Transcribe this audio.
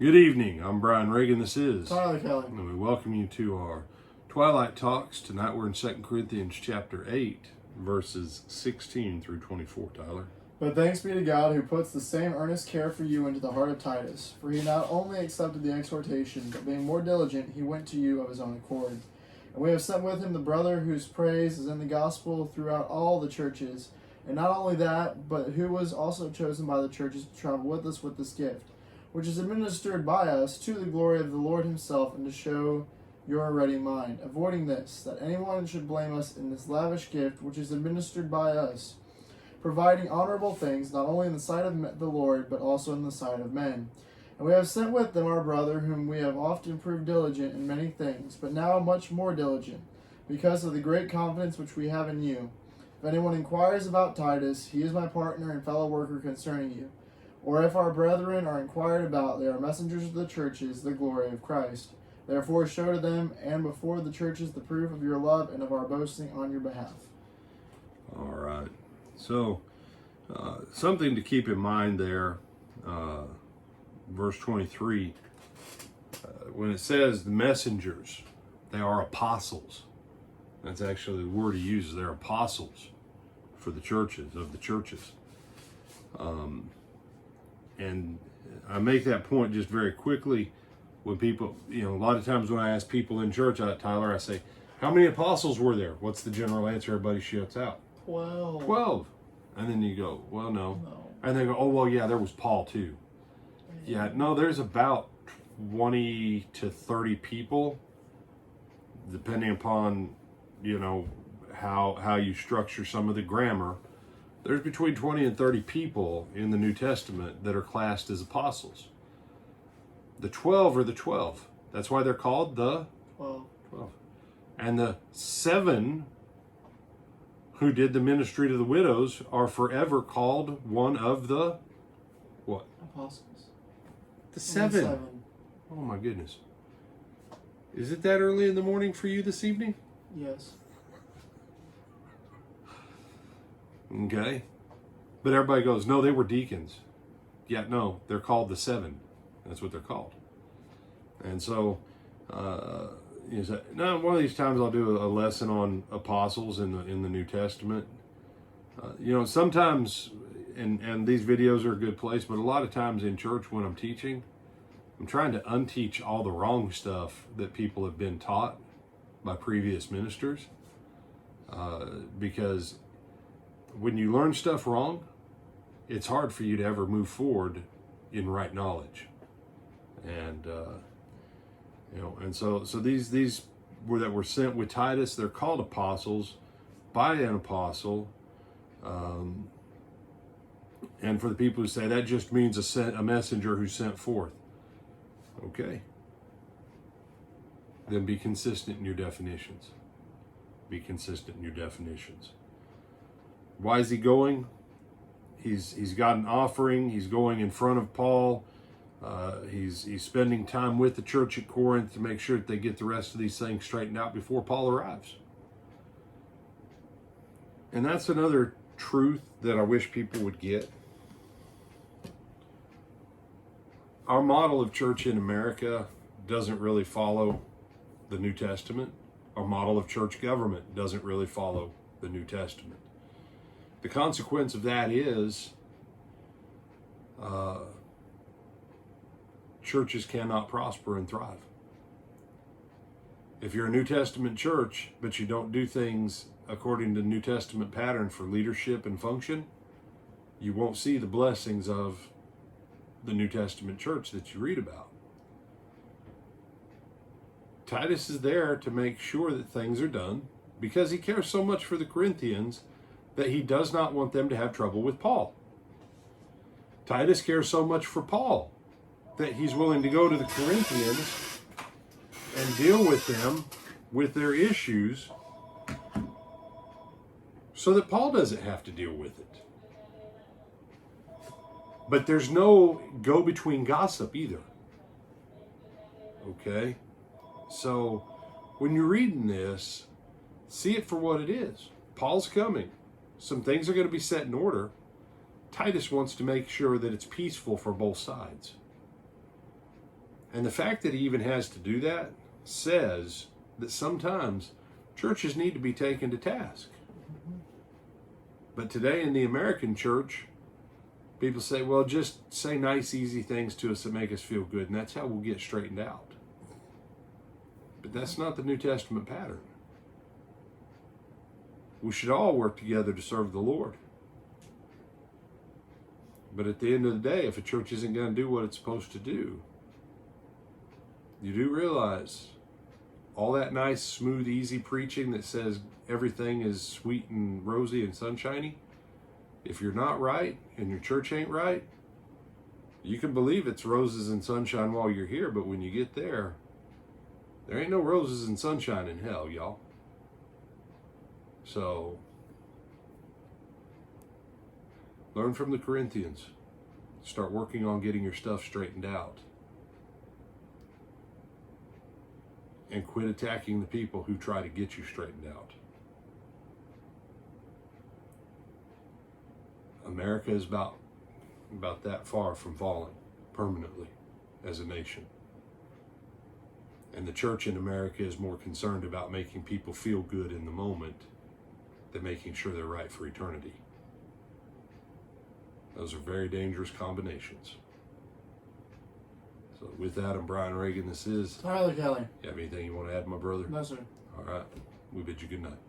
Good evening. I'm Brian Reagan. This is Tyler Kelly. And we welcome you to our Twilight Talks. Tonight we're in 2 Corinthians chapter 8, verses 16 through 24, Tyler. But thanks be to God who puts the same earnest care for you into the heart of Titus. For he not only accepted the exhortation, but being more diligent, he went to you of his own accord. And we have sent with him the brother whose praise is in the gospel throughout all the churches. And not only that, but who was also chosen by the churches to travel with us with this gift, which is administered by us to the glory of the Lord himself, and to show your ready mind, avoiding this, that anyone should blame us in this lavish gift which is administered by us, providing honorable things, not only in the sight of the Lord, but also in the sight of men. And we have sent with them our brother, whom we have often proved diligent in many things, but now much more diligent, because of the great confidence which we have in you. If anyone inquires about Titus, he is my partner and fellow worker concerning you. Or if our brethren are inquired about, they are messengers of the churches, the glory of Christ. Therefore show to them and before the churches the proof of your love and of our boasting on your behalf. All right. So, something to keep in mind there, verse 23, when it says the messengers, they are apostles. That's actually the word he uses. They're apostles for the churches, of the churches. And I make that point just very quickly when people, a lot of times when I ask people in church, Tyler, I say, how many apostles were there? What's the general answer everybody shouts out? 12. 12. And then you go, well, no. No. And they go, oh, well, yeah, there was Paul too. Yeah, no, there's about 20 to 30 people, depending upon, how you structure some of the grammar. There's between 20 and 30 people in the New Testament that are classed as apostles. The 12 are the 12. That's why they're called the 12. And the 7 who did the ministry to the widows are forever called one of the what? Apostles. The 7. Oh my goodness. Is it that early in the morning for you this evening? Yes. Okay. But everybody goes, no, they were deacons. Yeah, no, they're called the 7. That's what they're called. And so, now one of these times I'll do a lesson on apostles in the New Testament. Sometimes, and these videos are a good place, but a lot of times in church when I'm teaching, I'm trying to unteach all the wrong stuff that people have been taught by previous ministers. Because when you learn stuff wrong, it's hard for you to ever move forward in right knowledge. And, and so these that were sent with Titus, they're called apostles by an apostle. And for the people who say that just means a messenger who's sent forth. Okay. Then be consistent in your definitions. Be consistent in your definitions. Why is he going? He's got an offering. He's going in front of Paul. He's spending time with the church at Corinth to make sure that they get the rest of these things straightened out before Paul arrives. And that's another truth that I wish people would get. Our model of church in America doesn't really follow the New Testament. Our model of church government doesn't really follow the New Testament. The consequence of that is churches cannot prosper and thrive. If you're a New Testament church, but you don't do things according to the New Testament pattern for leadership and function, you won't see the blessings of the New Testament church that you read about. Titus is there to make sure that things are done because he cares so much for the Corinthians that he does not want them to have trouble with Paul. Titus cares so much for Paul that he's willing to go to the Corinthians and deal with them with their issues so that Paul doesn't have to deal with it. But there's no go-between gossip either. Okay? So when you're reading this, see it for what it is. Paul's coming. Some things are going to be set in order. Titus wants to make sure that it's peaceful for both sides. And the fact that he even has to do that says that sometimes churches need to be taken to task. But today in the American church, people say, well, just say nice, easy things to us that make us feel good, and that's how we'll get straightened out. But that's not the New Testament pattern. We should all work together to serve the Lord. But at the end of the day, if a church isn't going to do what it's supposed to do, you do realize all that nice, smooth, easy preaching that says everything is sweet and rosy and sunshiny, if you're not right and your church ain't right, you can believe it's roses and sunshine while you're here, but when you get there ain't no roses and sunshine in hell, y'all. So, learn from the Corinthians. Start working on getting your stuff straightened out. And quit attacking the people who try to get you straightened out. America is about that far from falling permanently as a nation. And the church in America is more concerned about making people feel good in the moment than making sure they're right for eternity. Those are very dangerous combinations. So with that, I'm Brian Reagan. This is Tyler Kelly. You have anything you want to add, my brother? No, sir. All right. We bid you good night.